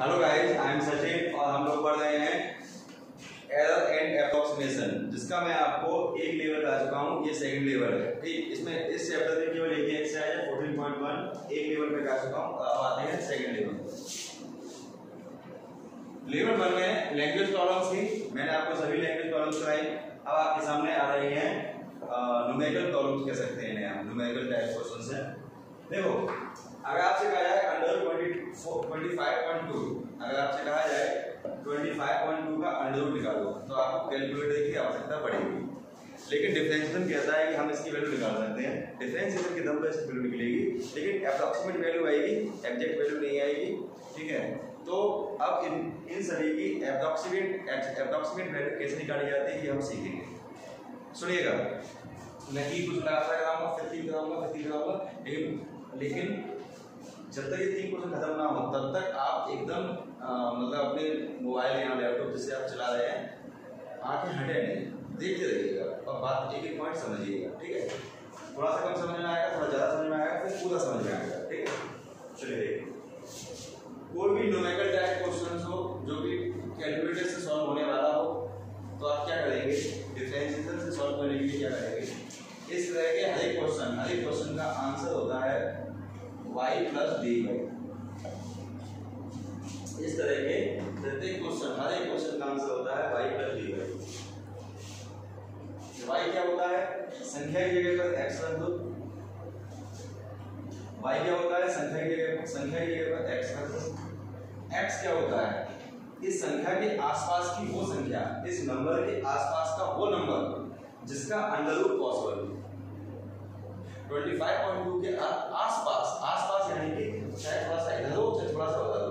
Hello guys, I am Sachin और हम लोग पढ़ रहे हैं एरर एंड अप्रॉक्सीमेशन, जिसका मैं आपको एक लेवल करा चुका हूँ। ये सेकंड लेवल है। ठीक, इसमें इस चैप्टर में केवल एक ही एक्सरसाइज है 14.1 एक लेवल पे करा चुका हूँ। अब आते हैं सेकंड लेवल। लेवल 1 में लैंग्वेज प्रॉब्लम्स थी, मैंने आपको सभी लैंग्वेज प्रॉब्लम्स कराई। अब आपके सामने आ रही हैं न्यूमेरिकल प्रॉब्लम्स, कह सकते हैं आप, न्यूमेरिकल टाइप क्वेश्चंस हैं। देखो, अगर आपसे कहा जाए अंडर 25.2, अगर आपसे कहा जाए 25.2 का अंडर रूट निकालो, तो आपको कैलकुलेटर की आवश्यकता पड़ेगी। लेकिन डिफरेंशिएशन कहता है कि हम इसकी वैल्यू निकाल सकते हैं। डिफरेंशिएशन के दम पर इसकी वैल्यू निकलेगी, लेकिन अप्रॉक्सीमेट वैल्यू आएगी, एग्जैक्ट वैल्यू नहीं आएगी। ठीक है, तो अब इन सभी की अप्रॉक्सीमेट वैल्यू कैसे निकाली जाती है ये हम सीखेंगे। सुनिएगा, मैं तीन कुछ लगातार कराऊंगा, फिर तीन कराऊंगा, लेकिन जब तक ये 3 क्वेश्चन खत्म ना हो तब तक आप एकदम मतलब अपने मोबाइल या लैपटॉप जिससे आप चला रहे हैं, आंखें हटे नहीं, देखते रहिएगा और बात एक पॉइंट समझिएगा। ठीक है, थोड़ा सा कम समझ में आएगा, थोड़ा ज़्यादा समझ में आएगा, फिर पूरा समझ में आएगा। ठीक है, चलिए देखिए, कोई भी न्यूमेरिकल टाइप क्वेश्चन हो जो कि कैलकुलेटर से सॉल्व होने वाला हो, तो आप क्या करेंगे, डिफरेंशिएशन से सॉल्व करने के लिए क्या करेंगे, इस तरह के हर एक क्वेश्चन का आंसर होता है y प्लस dy। इस तरह के प्रत्येक क्वेश्चन, हर एक क्वेश्चन का आंसर होता है y प्लस dy। y क्या होता है, संख्या की जगह पर x रख दो। y क्या होता है, संख्या की जगह पर x रख दो। x क्या होता है, इस संख्या के आसपास की वो संख्या, इस नंबर के आसपास का वो नंबर जिसका अंडर रूट पॉसिबल हो। 25.2 के आसपास यानी कि चाहे थोड़ा सा इधर हो चाहे थोड़ा सा उधर हो।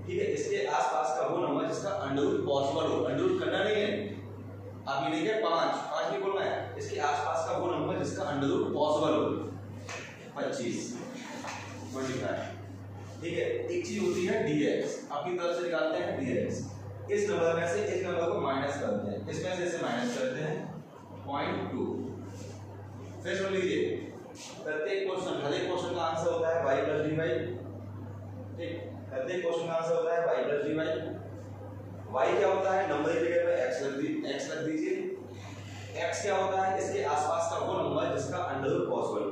ठीक है, इसके आसपास का वो नंबर जिसका अंडर रूट पॉसिबल हो। अंडर रूट करना नहीं है, आप ये देखिए 5 नहीं बोलना है, इसके आसपास का वो नंबर जिसका अंडर रूट पॉसिबल हो। 25, 25। ठीक है, एक चीज होती है dx, अपनी तरफ से निकालते हैं dx। इस नंबर में से इस नंबर को माइनस करते हैं, इसमें से इसे माइनस करते हैं 0.2। फिर सुन लीजिए, प्रत्येक क्वेश्चन, हर एक क्वेश्चन का आंसर होता है y प्लस dy। ठीक, प्रत्येक क्वेश्चन का आंसर होता है y प्लस dy। y क्या होता है, नंबर की जगह पे x रख दीजिए। x क्या होता है, इसके आसपास का वो नंबर जिसका अंडर रूट पॉसिबल हो,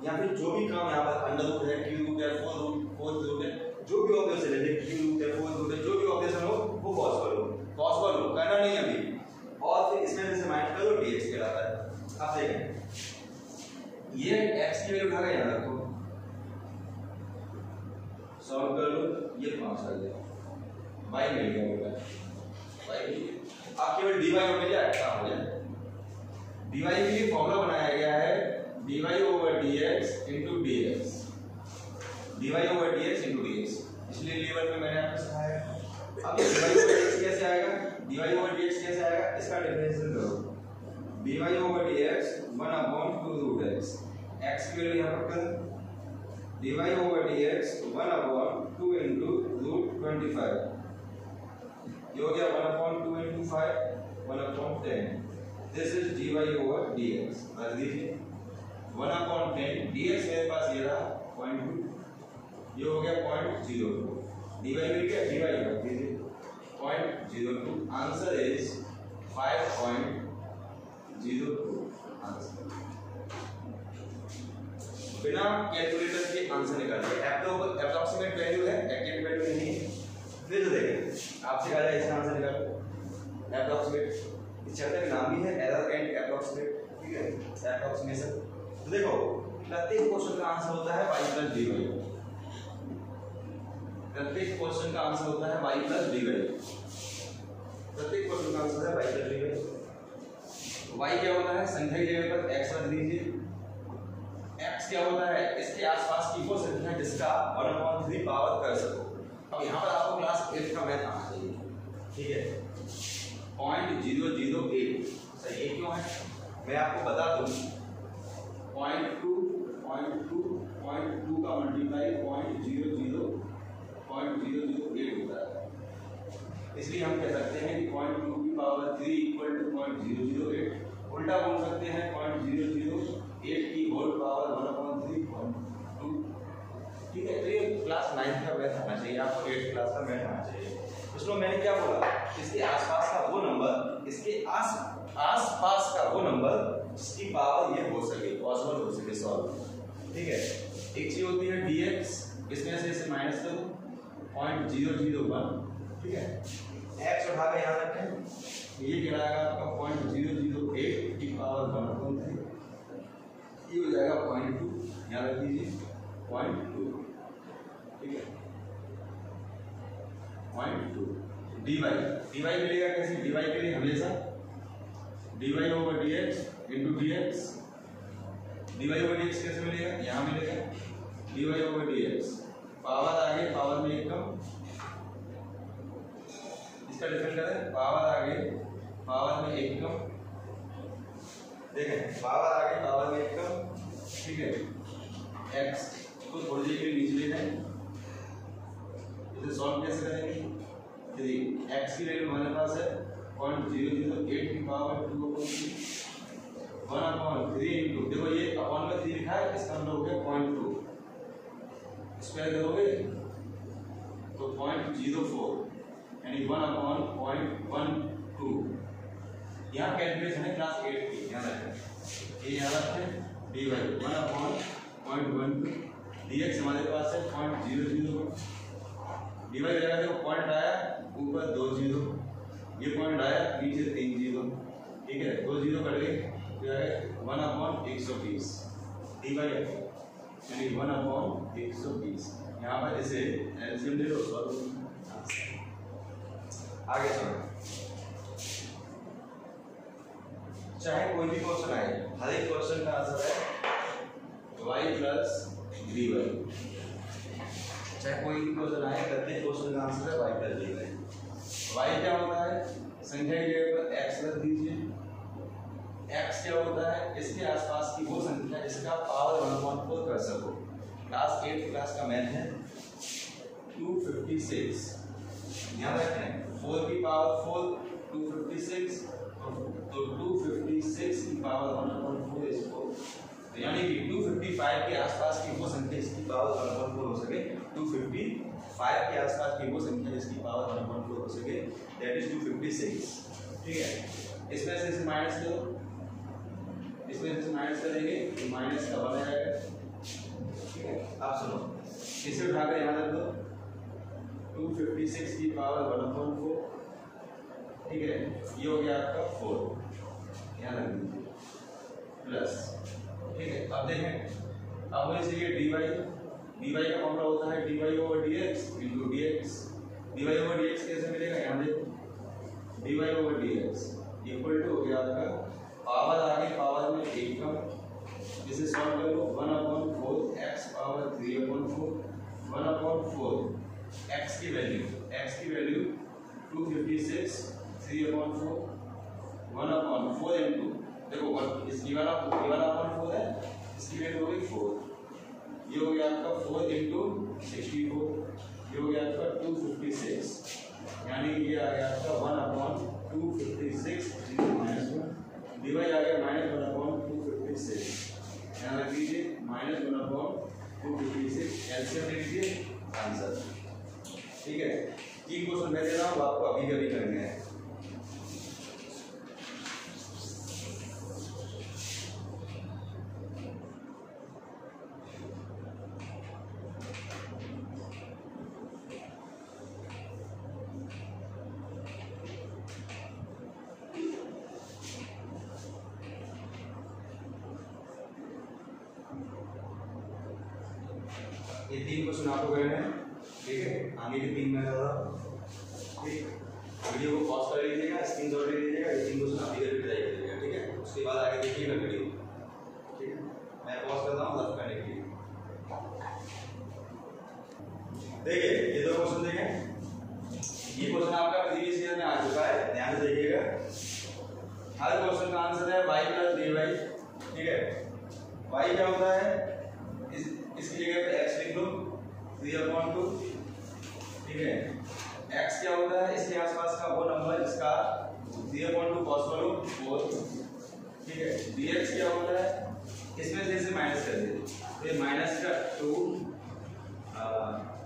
या फिर जो भी काम यहाँ पर अंडर रूट है, क्यूब रूट है, फोर्थ रूट है, जो भी ऑपरेशन है, क्यूब रूट है, फोर्थ रूट है, जो भी ऑपरेशन हो वो पॉसिबल हो, करना नहीं अभी। और फिर इसमें से माइनस करो, dx कहलाता है। अब देखें, ये x की वैल्यू उठाकर यहाँ रखो, सॉल्व कर लो, ये 5 आ गया, y मिल गया होगा, आप केवल dy मिल जाए, काम हो जाए। dy के लिए फॉर्मूला बनाया गया है dy over dx into dx, इसलिए लेवल में मैंने आपको सिखाया। अब dy ओवर dx कैसे आएगा, इसका डिफरेंशियल करो। dy over dx 1/2 root x, x की वैल्यू यहाँ पर कर, dy over dx 1/2 into root 25, ये हो गया 1/2 into 5, 1/10। This is dy over dx, रख दीजिए 1/10, dx मेरे पास ये रहा 0.2, ये हो गया 0.02, dy मिल गया, dy रख दीजिए 0.02, आंसर इज 5.02 आंसर। बिना कैलकुलेटर के आंसर निकालिए, अप्रॉक्सीमेट वैल्यू है, एग्जैक्ट वैल्यू नहीं है। फिर देखें, आपसे कहा जाए इसका आंसर निकालो, अप्रॉक्सीमेट, इस चैप्टर का नाम भी है एरर एंड अप्रॉक्सीमेट। ठीक है, अप्रॉक्सीमेशन। तो देखो, प्रत्येक क्वेश्चन का आंसर होता है y प्लस dy, प्रत्येक क्वेश्चन का आंसर होता है y प्लस dy, प्रत्येक क्वेश्चन का आंसर है y प्लस dy। y क्या होता है, संख्या की जगह पर x रख दीजिए। x क्या होता है, इसके आसपास की वो संख्या जिसका 1/3 पावर कर सको। अब यहाँ पर आपको क्लास 8 का मैथ आना चाहिए। ठीक है, 0.008 सही है, क्यों है मैं आपको बता दूं, 0.2 का मल्टीप्लाई 0.008 होता है, इसलिए हम कह सकते हैं कि 0.2 की पावर 3 इक्वल टू 0.008। उल्टा बोल सकते हैं 0.008 की होल पावर 1/3.2। ठीक है, तो ये क्लास 9th का मैथ आना चाहिए, आपको 8th क्लास का मैथ आना चाहिए। उसमें मैंने क्या बोला, इसके आसपास का वो नंबर, इसके आसपास का वो नंबर जिसकी पावर ये हो सके, पॉसिबल हो सके सॉल्व। ठीक है, एक चीज होती है dx, इसमें से इसे माइनस करो 0.001। ठीक है, x उठा के यहाँ रखें, ये गिराएगा आपका 0.008 की पावर 1/3, ये हो जाएगा 0.2, यहाँ रख दीजिए 0.2। ठीक है, 0.2 dy मिलेगा कैसे, dy के लिए हमेशा dy over dx into dx, dy over dx कैसे मिलेगा, यहाँ मिलेगा dy over dx, पावर आगे पावर में एक कम, इसका डिफरेंट करें, पावर आगे पावर में एक कम, देखें पावर आगे पावर में एक कम। ठीक है, x को थोड़ी देर के लिए नीचे ले जाएं, इसे सॉल्व कैसे करेंगे, यदि x की वैल्यू हमारे पास है 0.008 की पावर 2/3 1/3 इंटू, देखो ये अपॉन में 3 लिखा है, इसका मतलब हो गया 0.2, स्क्वायर करोगे तो 0.04 यानी 1/0.12। यहाँ कैलकुलेशन है क्लास 8 की, ध्यान रखें, ये यहाँ रखें dy 1/0.12, dx हमारे पास है 0.001, dy जगह देखो पॉइंट आया ऊपर 2 0, ये पॉइंट आया नीचे 3 0। ठीक है, 2 0 कट गए तो है 1/120 dy यानी 1/120। यहाँ पर इसे एलसीएम ले लो, सॉल्व आगे चलो। चाहे कोई भी क्वेश्चन आए, हर एक क्वेश्चन का आंसर है y प्लस 3y। चाहे कोई भी क्वेश्चन आए, प्रत्येक क्वेश्चन का आंसर है y प्लस 3y। y क्या होता है, संख्या की जगह पर x रख दीजिए, x क्या होता है, इसके आसपास की वो संख्या जिसका पावर 1/4 कर सको। क्लास 8 क्लास का मैथ है 256, ध्यान रखें 4 की पावर 4 256, तो 256 की पावर 1/4 इज 4, यानी कि 255 के आसपास की वो संख्या जिसकी पावर 1/4 हो सके, 255 के आसपास की वो संख्या जिसकी पावर 1/4 हो सके, दैट इज 256। ठीक है, इसमें से इसे माइनस करो, इसमें से माइनस करेंगे तो माइनस का 1 आएगा। ठीक है, आप सुनो, इसे उठाकर यहाँ रख दो 256 की पावर 1/4। ठीक है, ये हो गया आपका 4, यहाँ रख दीजिए प्लस। ठीक है, अब देखें, अब मुझे चाहिए dy का फॉर्मूला होता है dy over dx into dx। dy over dx कैसे मिलेगा, यहाँ देखो dy over dx equal to हो गया आपका पावर आगे पावर में एक कम, जिसे सॉल्व कर लो 1/4 x पावर 3/4 1/4 x की वैल्यू 256 3/4 1/4 इनटू, देखो इसकी वाला 4 है, इसकी वैल्यू हो गई 4, ये हो गया आपका 4 इंटू 64, ये हो गया आपका 256, यानी ये आ गया आपका 1/256 dy आ गया -1/256, यहाँ रख दीजिए -1/256, एलसीएम ले लीजिए आंसर। ठीक है, 3 क्वेश्चन मैं दे रहा हूँ, आपको अभी कभी करने हैं। ये 3 क्वेश्चन आपको करने हैं। ठीक है, आगे के 3 मैं कर रहा हूँ। ठीक, वीडियो को पॉज कर लीजिएगा, स्क्रीनशॉट ले लीजिएगा, ये 3 क्वेश्चन आप इधर ट्राई करिएगा। ठीक है, उसके बाद आगे देखिएगा वीडियो। ठीक है, मैं पॉज करता हूँ रफ करने के लिए। देखिए ये 2 क्वेश्चन देखें, ये क्वेश्चन आपका प्रीवियस ईयर में आ चुका है, ध्यान से देखिएगा। हर क्वेश्चन का आंसर है y प्लस 3y। ठीक है, y क्या होता है, इसकी जगह पे x लिख लो 3/2। ठीक है, x क्या होता है, इसके आसपास का वो नंबर जिसका 3/2 पॉसिबल हो 4। ठीक है, dx क्या होता है, इसमें से इसे माइनस कर दे, तो ये माइनस का 2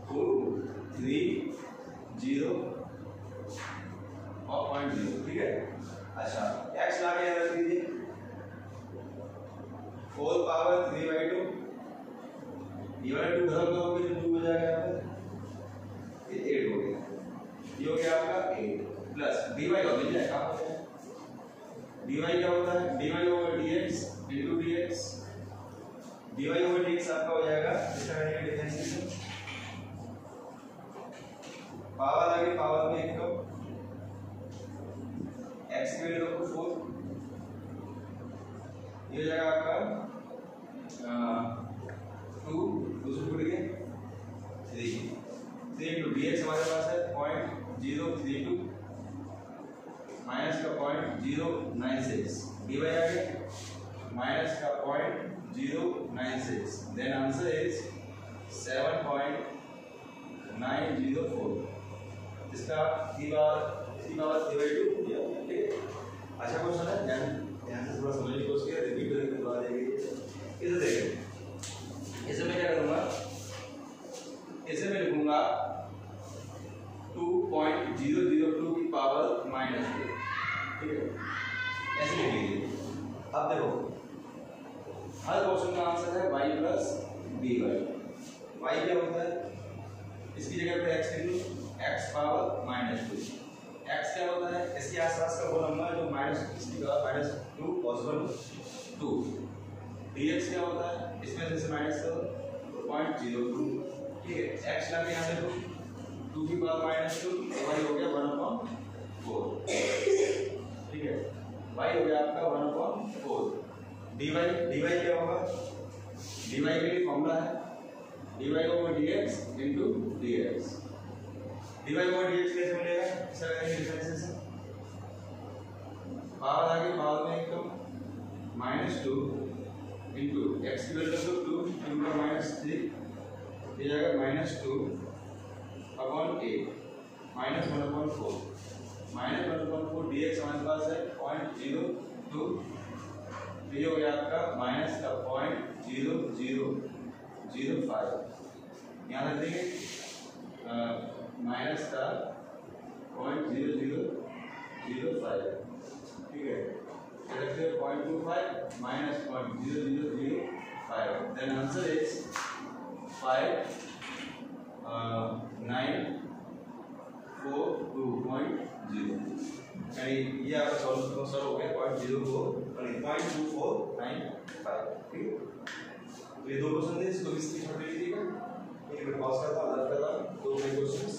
2 3 0 और 0.0, ठीक है। अच्छा x लाके यहाँ रख दीजिए, 4 पावर 3/2 डिवाइड 2 घर करोगे तो 2 हो जाएगा यहाँ पर, ये 8 हो गया, ये हो गया आपका 8 प्लस dy और मिल जाएगा आपको। dy क्या होता है, dy over dx into dx, dy over dx आपका हो जाएगा, इसका करेंगे डिफरेंशिएशन, पावर आगे पावर में 1 कम, x की वैल्यू रखो 4, ये हो जाएगा आपका 2 दूसरे टूट गए 3 इंटू dx हमारे पास है 0.032 माइनस का 0.096, dy आ गया माइनस का 0.096, देन आंसर इज 7.904, इसका पावर 3/2 दिया, ठीक है। अच्छा क्वेश्चन है, ध्यान से थोड़ा समझने की कोशिश कीजिए, रिपीट करके करवा देंगे। इसे देखिए, इसे मैं क्या करूंगा, इसे मैं लिखूंगा 2.002 की पावर -2, ठीक है, ऐसे लिख लीजिए। अब देखो हर क्वेश्चन का आंसर है y प्लस dy। y क्या होता है, इसकी जगह पे x लिख लो, x पावर -2। x क्या होता है, इसके आसपास का वो नंबर जो माइनस इसकी जगह -2 पॉसिबल 2। dx क्या होता है, इसमें से माइनस करो 0.02, ठीक है। x लाके यहाँ देखो 2 की पावर -2, तो y हो गया 1/4, ठीक है, y हो गया आपका 1/4। dy क्या होगा, dy के लिए फॉर्मूला है dy over dx into dx, dy over dx कैसे मिलेगा, इसका करेंगे डिफरेंशिएशन, पावर आगे पावर में 1 कम, -2 इंटू x की वैल्यू तो 2 इंटू -3, ये जाएगा -2/8 -1/4, -1/4 dx हमारे पास है 0.02, ये हो गया आपका माइनस का 0.0005, यहाँ रख देंगे माइनस का 0.0005, ठीक है, रखते हैं 0.25 माइनस 0.0005, देन आंसर इज 59420, यानी ये आपका सॉल्व हो गया 0.2495, ठीक है। तो ये दो क्वेश्चन थे, इसको भी स्क्रीनशॉट ले लीजिएगा, एक मैं पॉज करता हूं, अलग करता हूं, दो नए क्वेश्चंस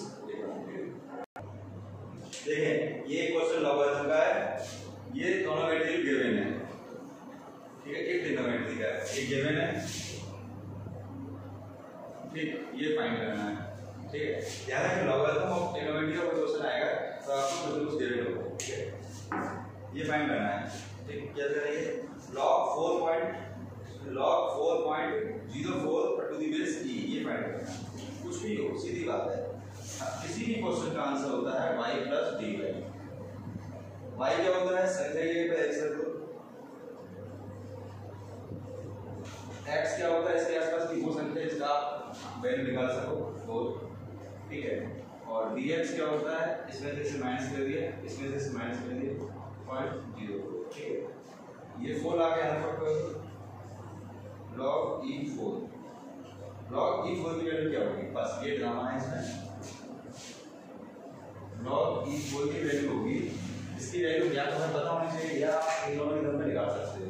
देखिए। ये क्वेश्चन लॉगरिथम का है, ये दोनों मटेरियल गिवन है, ठीक है, एक ट्रिग्नोमेट्री का है, ये गिवन है, ठीक, ये फाइंड करना है, ठीक है। ध्यान रखें लॉगरिथम ऑफ ट्रिग्नोमेट्री का कोई क्वेश्चन आएगा तो आपको बिल्कुल उस गिवन होगा, ठीक है, ये फाइंड करना है, ठीक। क्या करेंगे, log 4.04 to the base e, ये फाइंड करना है, कुछ भी हो, सीधी बात है। किसी भी क्वेश्चन का आंसर होता है y प्लस dy। y क्या होता है, संख्या के पे x रख दो, x क्या होता है, इसके आसपास की वो संख्या जिसका आप वैल्यू निकाल सको 4, ठीक है, और dx क्या होता है, इसमें से माइनस कर दिया, इसमें से माइनस कर दिया 0.04, ठीक है। ये 4 लाके यहाँ पर log e4 की वैल्यू क्या होगी, बस ये ड्रामा है इसमें, log e4 की वैल्यू होगी, इसकी वैल्यू या तो हमें पता होनी चाहिए या आप इन दोनों के अंदर निकाल सकते हो,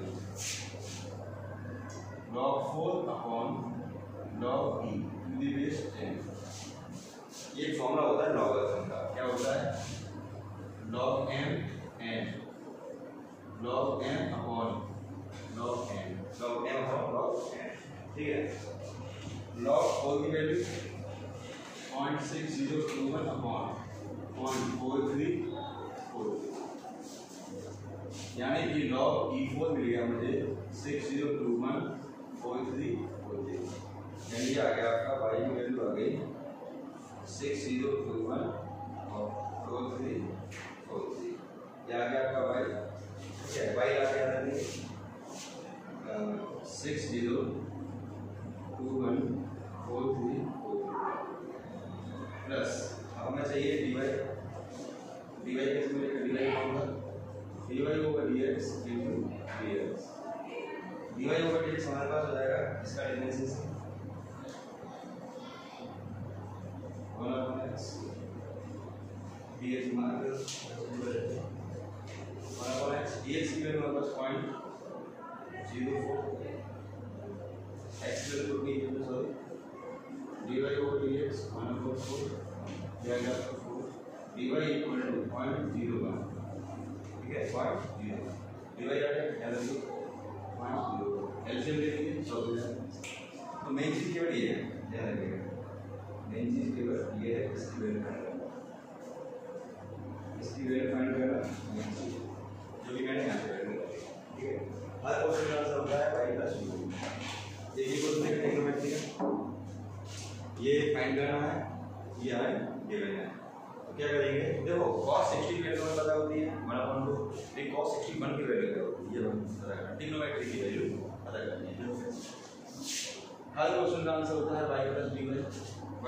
log 4 upon log e to the base 10, ये फॉर्मूला होता है लॉगरिथम का, क्या होता है, log m upon log n, ठीक है। log 4 की वैल्यू 0.6021 अपॉन 0.4343, यानी कि log e4 मिल गया मुझे 6021.4343, यानी आ गया आपका y की वैल्यू आ गई 6021.4343, ये आ गया आपका y, ठीक है, y आ गया 6021.4343, हमें चाहिए dy कैसे मिलेगा, dy होगा dy होगा dx into dx, dy होगा dx हमारे पास हो जाएगा इसका डिफरेंशिएशन 1/x dx हमारे पास 1/x dx की वैल्यू हमारे पास 0.04 x की वैल्यू होगी सॉरी dy over dx 1/4 जाएगा 4 dy equal to 0.01, ठीक है 0.0 dy आ गया एलसी 0.0 एलसीएम ले लीजिए 100 तो मेन चीज केवल ये है, ध्यान रखिएगा मेन चीज केवल ये है इसकी वैल्यू फाइंड करना, इसकी वैल्यू फाइंड करना जो कि मैंने यहाँ पे कर दिया, ठीक है। हर क्वेश्चन का आंसर होता है y प्लस u, ये क्वेश्चन का ट्रिग्नोमेट्री है, ये फाइंड करना है, ये है गिवन है, तो क्या करेंगे देखो cos 60 की वैल्यू हमें पता होती है 1/2, तो cos 61 की वैल्यू क्या होती है ये हम पता करना, ट्रिग्नोमेट्री की वैल्यू पता करनी है। हर क्वेश्चन का आंसर होता है y प्लस dy, y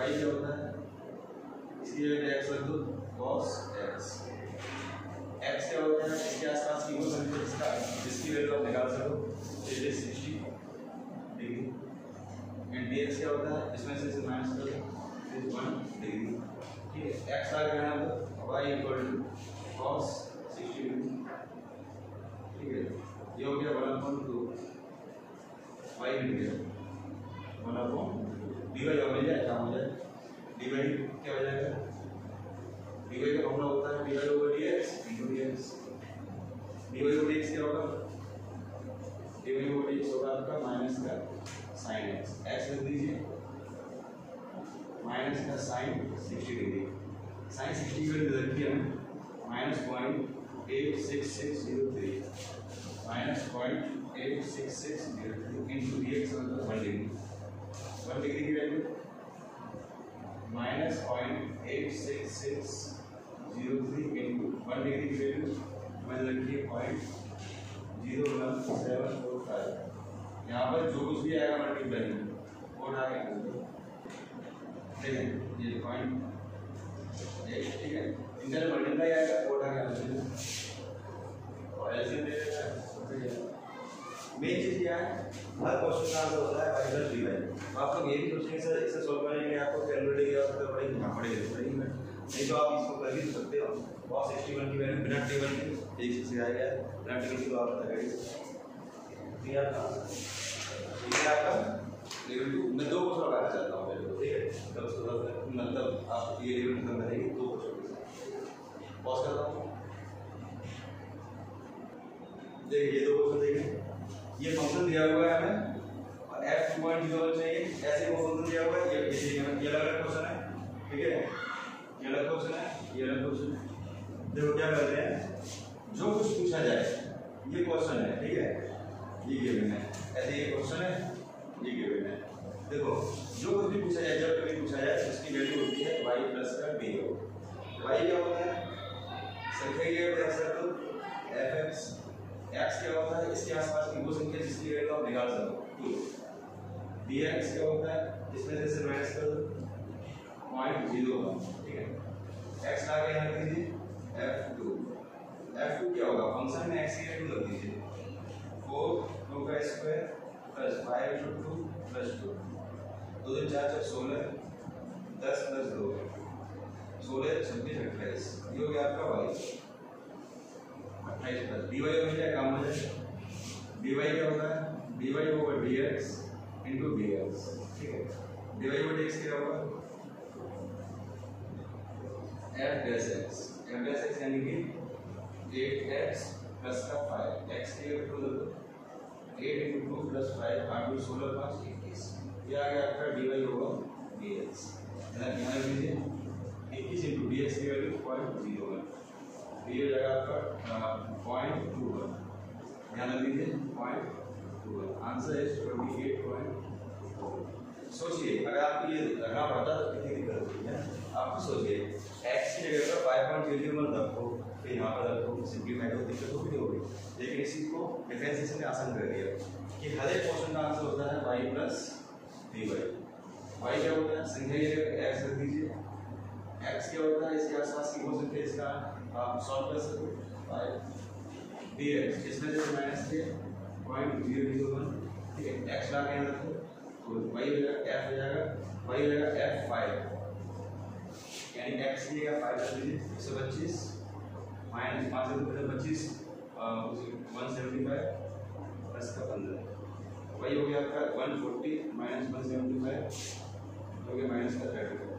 क्या होता है इसकी वैल्यू x रख दो cos x, x क्या होता है इसके आसपास की वो संख्या जिसकी वैल्यू आप निकाल सको, it is 60 degree, and dx क्या होता है इसमें से माइनस करो 1 डिग्री, ठीक है। x आ गया है y equal to cos 60 degree, ठीक है। ये हो गया 1/2 y मिल गया 1/2 dy और मिल जाए क्या हो जाए dy क्या हो जाएगा, dy का फॉर्मूला होता है dy over dx into dx, dy over dx क्या होगा, dy over dx होगा आपका माइनस का sin x, x रख दीजिए माइनस का sin 60 डिग्री, sin 60 की वैल्यू रखी है -0.86603 -0.86603 into dx मतलब 1 डिग्री, 1 डिग्री की वैल्यू -0.86603 into 1 डिग्री की वैल्यू मैंने रखी है 0.01745, यहाँ पर जो कुछ भी आएगा मल्टीप्लाई वो उठा के ठीक है, ये पॉइंट ठीक है, इनका मल्टीप्लाई आएगा वो उठा के और एलसीएम ले लेना है। मेन चीज क्या है हर क्वेश्चन का आंसर होता है y प्लस dy, आप लोग ये भी सोचेंगे सर इसे सॉल्व करने के लिए आपको कैलकुलेटर की आवश्यकता पड़ेगी, ना पड़ेगी नहीं तो आप इसको कर भी सकते हो, cos 61 की वैल्यू बिना टेबल के एक से आ गया बिना टेबल की तो आप पता करिए, ठीक है आपका लेवल 2 मैं दो क्वेश्चन लगाना चाहता हूँ पहले, ठीक है तब उसके बाद मतलब आप ये लेवल खत्म करेंगे दो क्वेश्चन पॉज करता हूँ, देखिए ये दो क्वेश्चन देखिए, ये फंक्शन दिया हुआ है हमें और f 2.0 चाहिए, ऐसे वो फंक्शन दिया हुआ है, ये अलग क्वेश्चन है, ठीक है ये अलग क्वेश्चन है, ये अलग क्वेश्चन है। देखो क्या करते हैं जो कुछ पूछा जाए ये क्वेश्चन है, ठीक है ये गिवन है, ऐसे ये क्वेश्चन है ये गिवन है, देखो जो कुछ भी पूछा जाए जब कभी पूछा जाए उसकी वैल्यू होती है y प्लस का dy, y क्या होता है संख्या ये तो fx, x क्या होता है इसके आसपास की वो संख्या जिसकी वैल्यू आप निकाल सको 2, dx क्या होता है इसमें से माइनस कर दो 0.01, ठीक है x ला के यहाँ लीजिए f2 क्या होगा फंक्शन में x की वैल्यू रख दीजिए 4 2 का square plus 5 into 2 plus 2 2 4 4 16 10 plus 2 16 26 28, ये हो गया आपका y 28 प्लस dy हो जाए काम हो जाए, dy क्या होता है dy over dx into dx, ठीक है dy over dx क्या होगा f dash x यानी कि 8x प्लस का 5 x की वैल्यू 8 into 2 plus 5 8 2 16 5 21, ये आ गया आपका dy होगा dx, यहाँ लीजिए 21 into dx की वैल्यू 0.01, ये हो जाएगा आपका 0.21, यहाँ लीजिए 0.21, आंसर इज 28.4। सोचिए अगर आपको ये रखना पड़ता तो कितनी दिक्कत होती है, आप सोचिए x की जगह पर 5.00 मत रखो फिर यहाँ पर रखो सिंपलीफाई तो दिक्कत होगी होगी, लेकिन इसी को डिफरेंशिएशन ने आसान कर दिया कि हर एक क्वेश्चन का आंसर होता है y प्लस dy, y क्या होता है संख्या ये x रख दीजिए x क्या होता है इसके आसपास की हो सकते हैं, इसका आप सॉल्व कर सकते हो 5 dx, इसमें से माइनस के 0.001, ठीक है, x ला के यहाँ रखो तो y हो जाएगा f हो जाएगा, y हो जाएगा f5, यानी x की जगह 5 रख दीजिए 125 माइनस 5 से 25 175 प्लस का 15, y हो गया आपका 140 माइनस 175 हो गया माइनस का 30,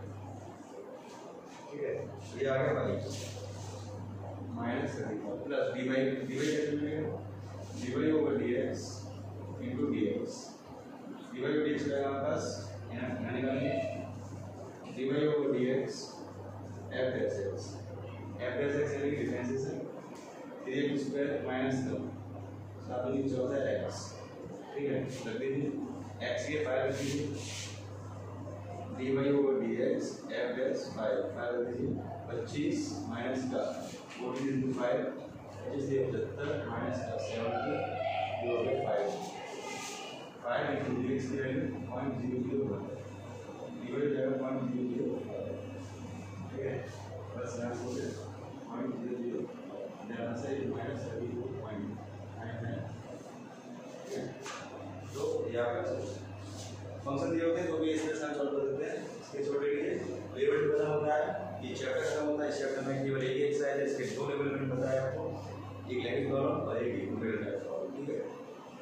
ठीक है, ये आ गया y माइनस प्लस dy कैसे मिलेगा, dy over dx into dx, dy over dx रहेगा आपके पास यहाँ निकालेंगे, dy over dx f dash x यानी डिफरेंसेस है, 3x स्क्वायर माइनस 7 दूनी 14 x, ठीक है, रख दीजिए x के 5 रख दीजिए, dy over dx f dash 5 रख दीजिए, 25 माइनस का 40 into 5 75 माइनस का 70 divided by 5 into dx की वैल्यू 0.001 डिवाइड जाएगा 0.005, ठीक है, बस यहाँ से 0.00 यहाँ से माइनस 32.99, ठीक है, तो यह आपका फंक्शन दिए होते हैं तो भी इसमें सॉल्व कर सकते हैं, इसके छोटे के लिए लेवल पता होता है, ये चैप्टर खत्म होता है, इस चैप्टर में केवल एक एक्सरसाइज है, इसके 2 लेवल मैंने बताया आपको, एक लैंग्वेज प्रॉब्लम और एक न्यूमेरिकल टाइप प्रॉब्लम, ठीक है,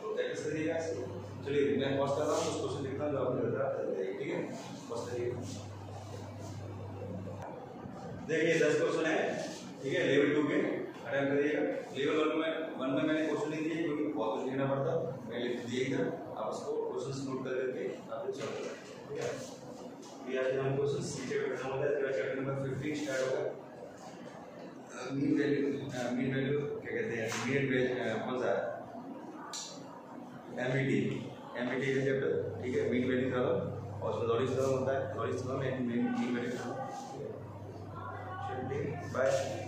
तो प्रैक्टिस करिएगा इसको। चलिए मैं पॉज कर रहा हूँ, उस क्वेश्चन लिखता हूँ जो आपने बताया, ठीक है, पॉज करिएगा। देखिए 10 क्वेश्चन है, ठीक है, लेवल 2 के अटेम्प्ट करिएगा। लेवल 1 में मैंने क्वेश्चन नहीं दिए क्योंकि बहुत कुछ लिखना पड़ता, मैं लिख दिए इधर, आप उसको क्वेश्चन नोट करके आप सॉल्व करें, ठीक है। ये आज हम क्वेश्चन चैप्टर खत्म हो जाए, चैप्टर नंबर 15 स्टार्ट होगा। मीन वैल्यू क्या कहते हैं, मीन कौन सा एमईटी का चैप्टर, ठीक है, मीन वैल्यू प्रॉब्लम और उसमें लॉजिक प्रॉब्लम होता है, logic problem mean value problem, ठीक है, बाय।